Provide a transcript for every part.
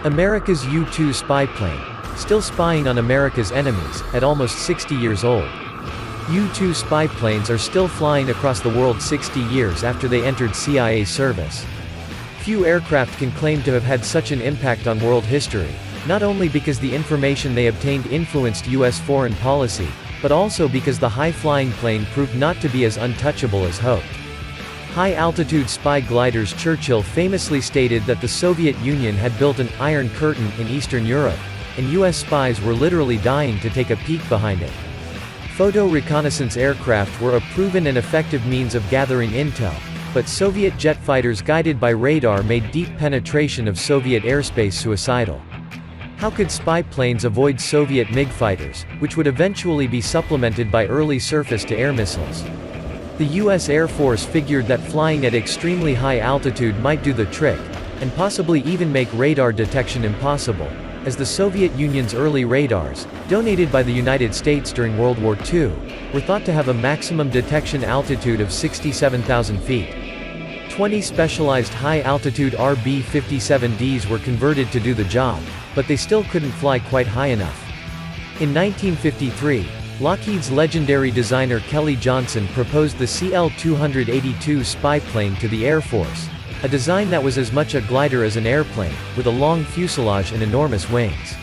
America's U-2 spy plane, still spying on America's enemies, at almost 60 years old. U-2 spy planes are still flying across the world 60 years after they entered CIA service. Few aircraft can claim to have had such an impact on world history, not only because the information they obtained influenced U.S. foreign policy, but also because the high-flying plane proved not to be as untouchable as hoped. High-altitude spy gliders. Churchill famously stated that the Soviet Union had built an Iron Curtain in Eastern Europe, and U.S. spies were literally dying to take a peek behind it. Photo reconnaissance aircraft were a proven and effective means of gathering intel, but Soviet jet fighters guided by radar made deep penetration of Soviet airspace suicidal. How could spy planes avoid Soviet MiG fighters, which would eventually be supplemented by early surface-to-air missiles? The U.S. Air Force figured that flying at extremely high altitude might do the trick, and possibly even make radar detection impossible, as the Soviet Union's early radars, donated by the United States during World War II, were thought to have a maximum detection altitude of 67,000 feet. 20 specialized high-altitude RB-57Ds were converted to do the job, but they still couldn't fly quite high enough. In 1953, Lockheed's legendary designer Kelly Johnson proposed the CL-282 spy plane to the Air Force, a design that was as much a glider as an airplane, with a long fuselage and enormous wings.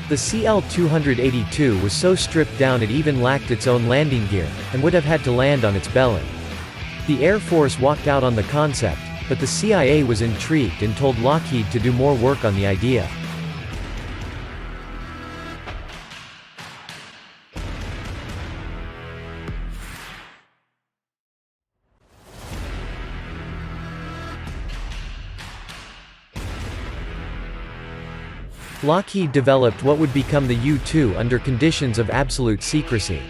The CL-282 was so stripped down it even lacked its own landing gear, and would have had to land on its belly. The Air Force walked out on the concept, but the CIA was intrigued and told Lockheed to do more work on the idea. Lockheed developed what would become the U-2 under conditions of absolute secrecy.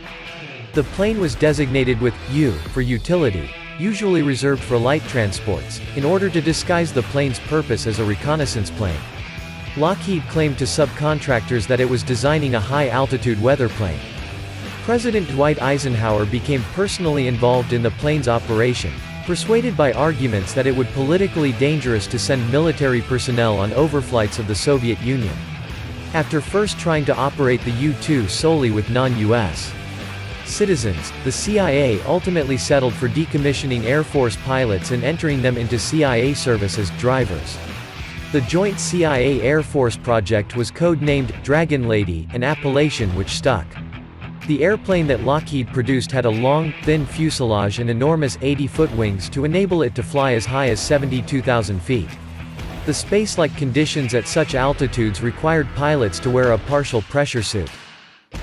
The plane was designated with U for utility, usually reserved for light transports, in order to disguise the plane's purpose as a reconnaissance plane. Lockheed claimed to subcontractors that it was designing a high-altitude weather plane. President Dwight Eisenhower became personally involved in the plane's operation, persuaded by arguments that it would be politically dangerous to send military personnel on overflights of the Soviet Union. After first trying to operate the U-2 solely with non-U.S. citizens, the CIA ultimately settled for decommissioning Air Force pilots and entering them into CIA service as drivers. The joint CIA-Air Force project was code-named Dragon Lady, an appellation which stuck. The airplane that Lockheed produced had a long, thin fuselage and enormous 80-foot wings to enable it to fly as high as 72,000 feet. The space-like conditions at such altitudes required pilots to wear a partial pressure suit.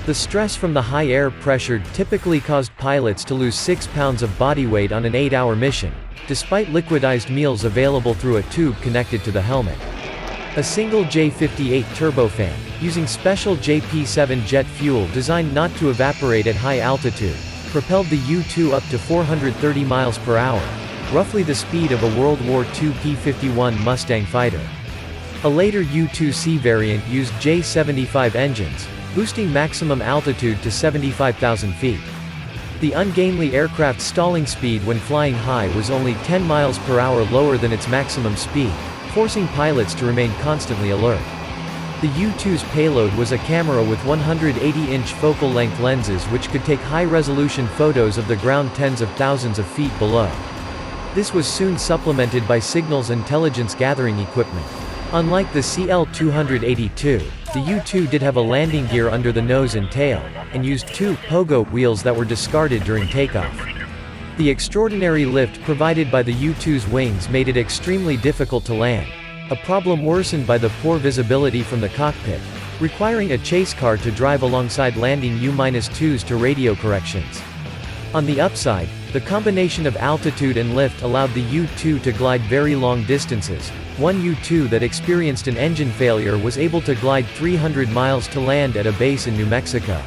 The stress from the high air pressure typically caused pilots to lose 6 pounds of body weight on an 8-hour mission, despite liquidized meals available through a tube connected to the helmet. A single J-58 turbofan, using special JP-7 jet fuel designed not to evaporate at high altitude, propelled the U-2 up to 430 miles per hour, roughly the speed of a World War II P-51 Mustang fighter. A later U-2C variant used J-75 engines, boosting maximum altitude to 75,000 feet. The ungainly aircraft's stalling speed when flying high was only 10 miles per hour lower than its maximum speed, forcing pilots to remain constantly alert. The U-2's payload was a camera with 180-inch focal-length lenses which could take high-resolution photos of the ground tens of thousands of feet below. This was soon supplemented by signals intelligence gathering equipment. Unlike the CL-282, the U-2 did have a landing gear under the nose and tail, and used 2 pogo wheels that were discarded during takeoff. The extraordinary lift provided by the U-2's wings made it extremely difficult to land, a problem worsened by the poor visibility from the cockpit, requiring a chase car to drive alongside landing U-2s to radio corrections. On the upside, the combination of altitude and lift allowed the U-2 to glide very long distances. One U-2 that experienced an engine failure was able to glide 300 miles to land at a base in New Mexico.